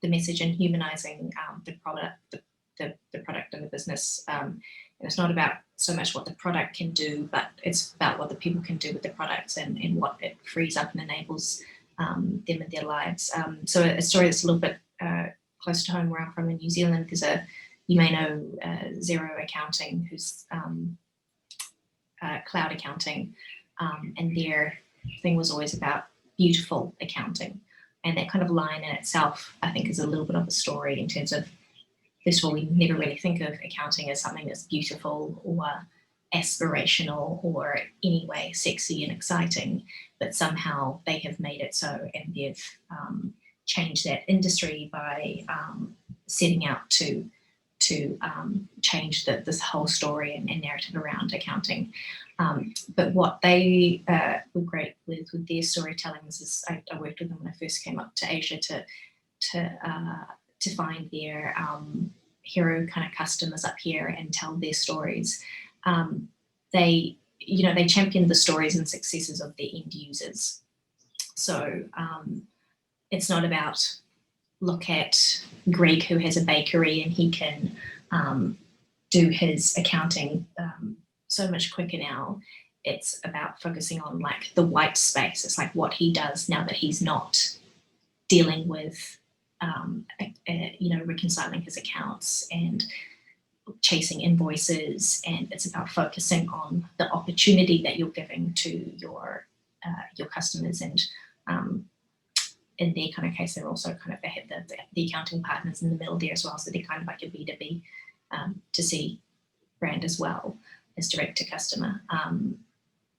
the message and humanizing the product, the product and the business. And it's not about so much what the product can do, but it's about what the people can do with the products and what it frees up and enables them in their lives. So a story that's a little bit close to home where I'm from in New Zealand, there's you may know Xero Accounting, who's cloud accounting, and their thing was always about beautiful accounting. And that kind of line in itself, I think, is a little bit of a story in terms of, first of all, we never really think of accounting as something that's beautiful or aspirational or anyway sexy and exciting, but somehow they have made it so, and they've changed that industry by setting out to change this whole story and narrative around accounting. But what they were great with their storytelling is I worked with them when I first came up to Asia to find their hero kind of customers up here and tell their stories. They championed the stories and successes of their end users. So it's not about, look at Greg who has a bakery and he can do his accounting so much quicker now. It's about focusing on like the white space. It's like what he does now that he's not dealing with reconciling his accounts and chasing invoices, and it's about focusing on the opportunity that you're giving to your customers. And in their kind of case, they're also kind of, they have the accounting partners in the middle there as well, so they're kind of like a B2B to C brand as well as direct to customer.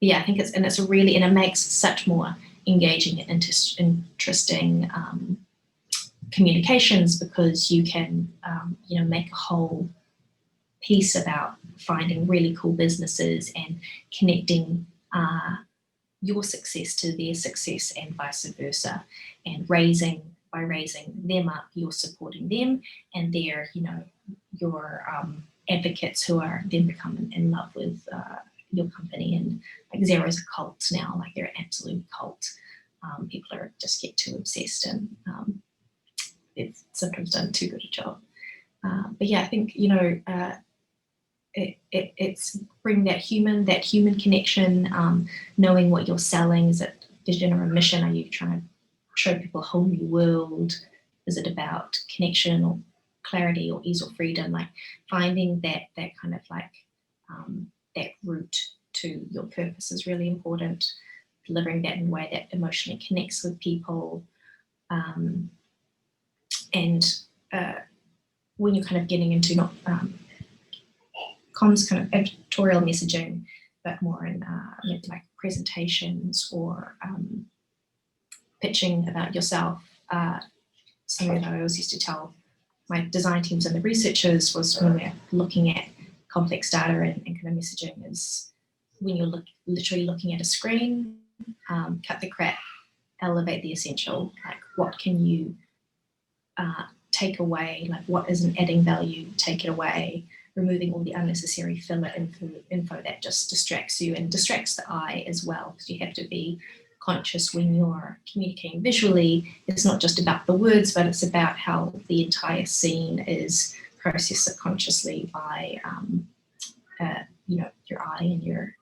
Yeah, I think it's a really, and it makes such more engaging and interesting communications, because you can make a whole piece about finding really cool businesses and connecting your success to their success and vice versa, and by raising them up, you're supporting them, and they're your advocates who are then becoming in love with your company. And like Xero's a cult now, like they're an absolute cult. People are just get too obsessed, and they've sometimes done too good a job. But yeah, I think it's bring that human connection, knowing what you're selling. Is it vision or a mission? Are you trying to show people a whole new world? Is it about connection or clarity or ease or freedom? Like finding that kind of like that route to your purpose is really important. Delivering that in a way that emotionally connects with people, and when you're kind of getting into not comms kind of editorial messaging, but more in like presentations or pitching about yourself. Something that I always used to tell my design teams and the researchers was, when we're looking at complex data and kind of messaging, is when you're literally looking at a screen, cut the crap, elevate the essential. Like what can you take away? Like what isn't adding value, take it away. Removing all the unnecessary filler info that just distracts you and distracts the eye as well, because you have to be conscious when you're communicating visually. It's not just about the words, but it's about how the entire scene is processed subconsciously by your eye and your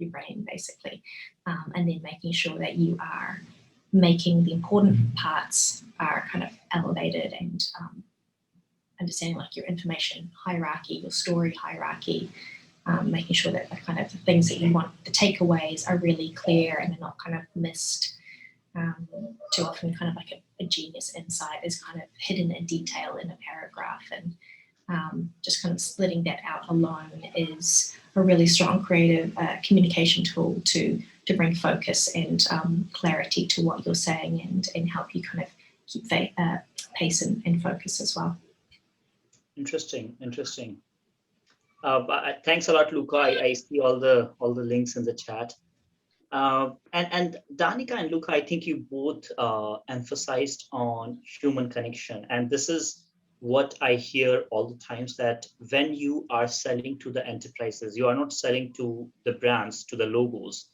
brain, basically, and then making sure that you are making the important parts are kind of elevated, and understanding like your information hierarchy, your story hierarchy, making sure that the kind of the things that you want, the takeaways, are really clear and they're not kind of missed. Too often kind of like a genius insight is kind of hidden in detail in a paragraph, and just kind of splitting that out alone is a really strong creative communication tool to bring focus and clarity to what you're saying, and help you kind of keep pace and focus as well. Interesting. Thanks a lot, Luca. I see all the links in the chat. And Danica and Luca, I think you both emphasized on human connection, and this is what I hear all the times, that when you are selling to the enterprises, you are not selling to the brands, to the logos.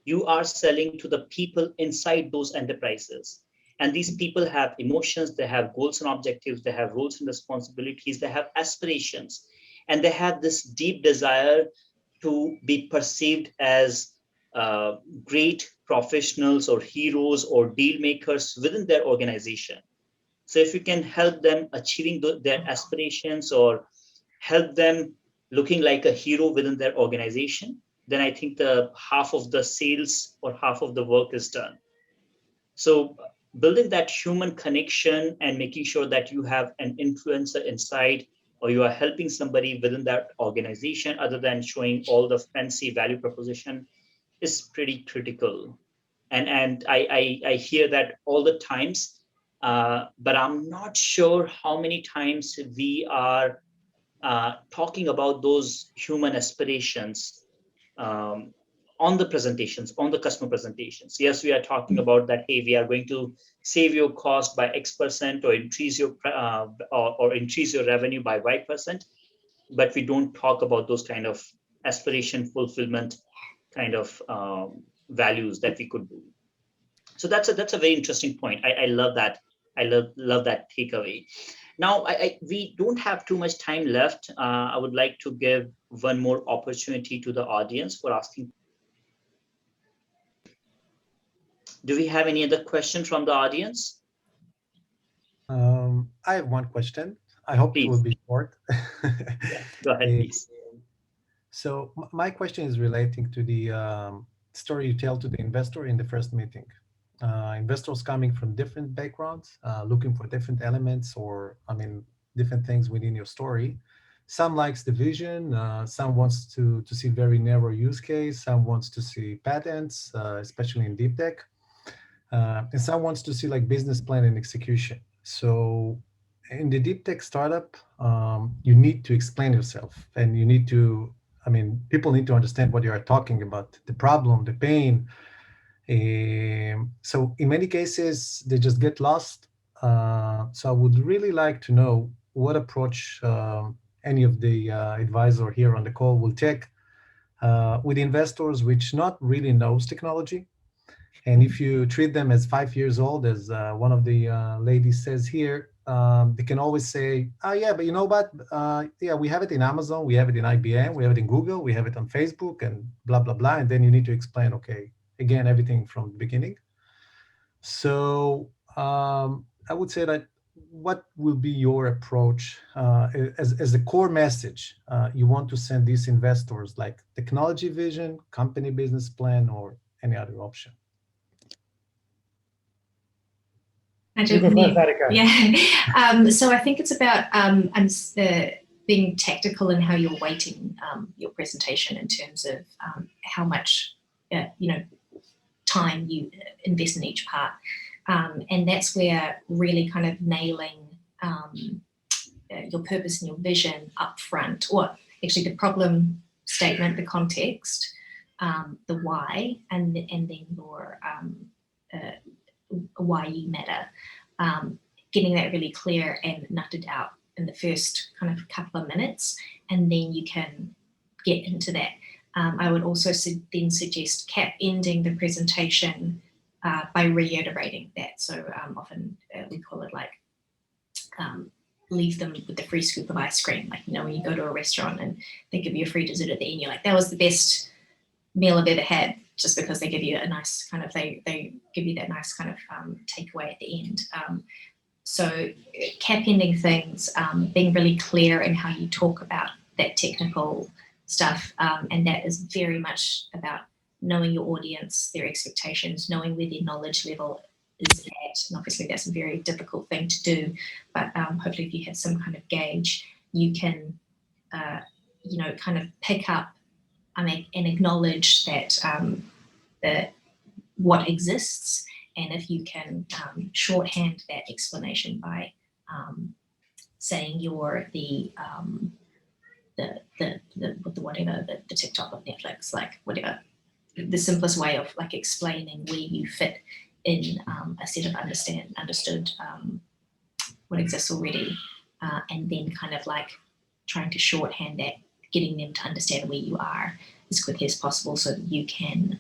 You are selling to the people inside those enterprises. And these people have emotions, they have goals and objectives, they have roles and responsibilities, they have aspirations, and they have this deep desire to be perceived as great professionals or heroes or deal makers within their organization. So if you can help them achieving their aspirations, or help them looking like a hero within their organization, then I think the half of the sales or half of the work is done. So building that human connection and making sure that you have an influencer inside, or you are helping somebody within that organization other than showing all the fancy value proposition, is pretty critical. And I hear that all the times, but I'm not sure how many times we are talking about those human aspirations um, on the presentations, on the customer presentations. Yes, we are talking about that, hey, we are going to save your cost by X% or increase your or increase your revenue by Y%, but we don't talk about those kind of aspiration fulfillment kind of values that we could do. So that's a very interesting point. I love that. I love that takeaway. Now, we don't have too much time left. I would like to give one more opportunity to the audience for asking. Do we have any other question from the audience? I have one question. I hope Please. it will be short. Yeah, go ahead, please. So my question is relating to the story you tell to the investor in the first meeting. Investors coming from different backgrounds, looking for different elements or, different things within your story. Some likes the vision, some wants to see very narrow use case, some wants to see patents, especially in deep tech, and some wants to see like business plan and execution. So in the deep tech startup, you need to explain yourself and you need to, people need to understand what you are talking about, the problem, the pain. So in many cases, they just get lost. So I would really like to know what approach any of the advisor here on the call will take with investors which not really knows technology. And if you treat them as 5 years old, as one of the ladies says here, they can always say, oh yeah, but you know what? Yeah, we have it in Amazon, we have it in IBM, we have it in Google, we have it on Facebook and blah, blah, blah. And then you need to explain, okay, again, everything from the beginning. So I would say that what will be your approach as a core message you want to send these investors, like technology vision, company business plan, or any other option? Yeah. So I think it's about being tactical in how you're weighting your presentation in terms of how much time you invest in each part, and that's where really kind of nailing your purpose and your vision up front, or actually the problem statement, the context, the why, and then your why you matter. Getting that really clear and nutted out in the first kind of couple of minutes, and then you can get into that. I would also then suggest ending the presentation by reiterating that. So often we call it like leave them with the free scoop of ice cream. Like, when you go to a restaurant and they give you a free dessert at the end, you're like, that was the best meal I've ever had, just because they give you a nice kind of, they give you that nice kind of takeaway at the end. So ending things, being really clear in how you talk about that technical stuff, and that is very much about knowing your audience, their expectations, knowing where their knowledge level is at. And obviously that's a very difficult thing to do, but hopefully if you have some kind of gauge, you can, kind of pick up and acknowledge that what exists. And if you can shorthand that explanation by saying you're the TikTok of Netflix, like whatever, the simplest way of like explaining where you fit in a set of understood what exists already, and then kind of like trying to shorthand that, getting them to understand where you are as quickly as possible so that you can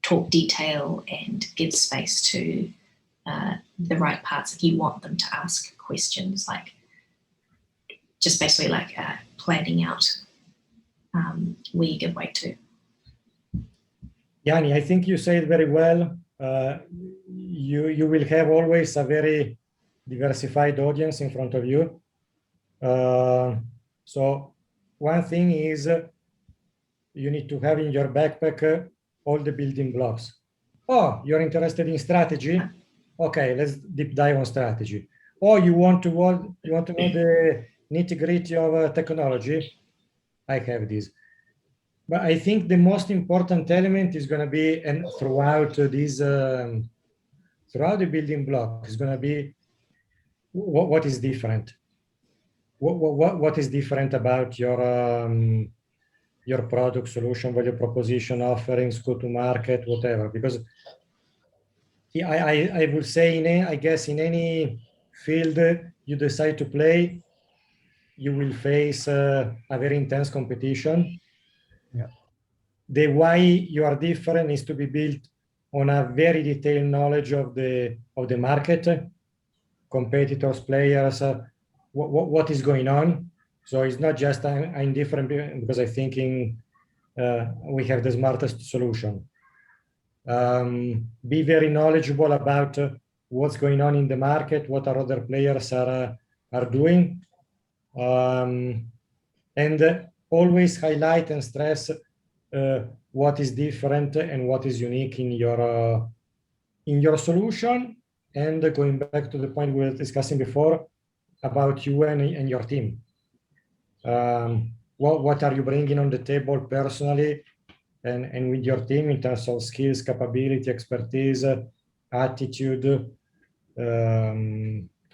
talk detail and give space to the right parts if you want them to ask questions, like just basically like planning out where you give weight to. Yanni, I think you said very well. You will have always a very diversified audience in front of you. So one thing is you need to have in your backpack all the building blocks. Oh, you're interested in strategy? Okay, let's deep dive on strategy. Oh, you want to know the nitty-gritty of technology? I have this. But I think the most important element is going to be, and throughout this, throughout the building block, is going to be what is different. What is different about your product, solution, value proposition, offerings, go to market, whatever? Because I will say, I guess in any field you decide to play, you will face a very intense competition. Yeah. The why you are different needs to be built on a very detailed knowledge of the market, competitors, players, what is going on. So it's not just I'm different because I'm thinking we have the smartest solution. Be very knowledgeable about what's going on in the market, what our other players are doing, and always highlight and stress what is different and what is unique in your solution. And going back to the point we were discussing before about you and your team. What are you bringing on the table personally and with your team in terms of skills, capability, expertise, attitude,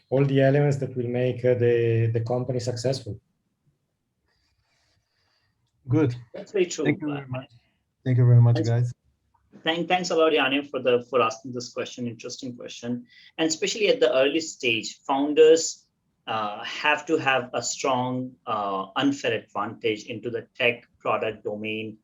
all the elements that will make the company successful. Good. That's very true. Thank you very much. Thank you very much, guys. Thanks a lot, Yanni, for asking this question. Interesting question. And especially at the early stage, founders have to have a strong unfair advantage into the tech product domain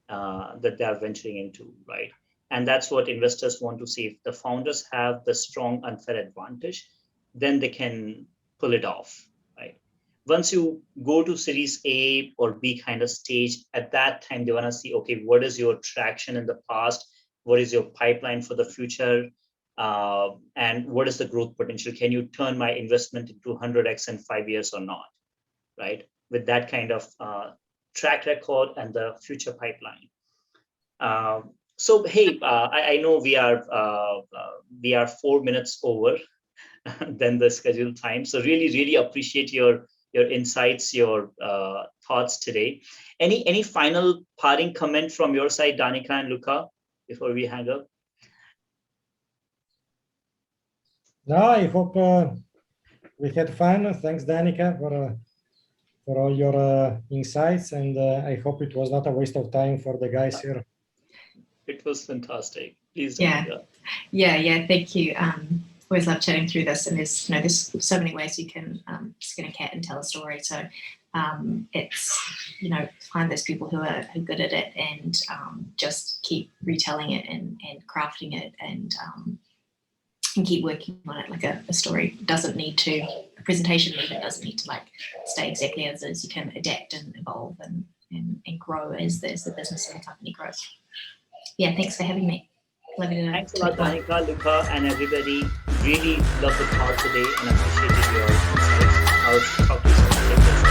that they are venturing into, right? And that's what investors want to see. If the founders have the strong unfair advantage, then they can pull it off, right? Once you go to Series A or B kind of stage, at that time, they want to see, okay, what is your traction in the past? What is your pipeline for the future? And what is the growth potential? Can you turn my investment into 100x in 5 years or not, right? With that kind of track record and the future pipeline. So, hey, I know we are 4 minutes over than the scheduled time. So really appreciate your insights, your thoughts today. Any final parting comment from your side, Danica and Luca, before we hang up? No, I hope we had fun. Thanks, Danica, for all your insights, and I hope it was not a waste of time for the guys here. It was fantastic. Please, Danica. Yeah. Thank you. Always love chatting through this, and there's so many ways you can skin a cat and tell a story. So it's find those people who are good at it and just keep retelling it and crafting it and keep working on it. Like a story doesn't need to, a presentation even doesn't need to stay exactly as is. You can adapt and evolve and grow as the business and the company grows. Yeah, thanks for having me. Thanks a lot, Danica, Luca, and everybody. Really love the call today and appreciated your insights. I'll talk to you soon.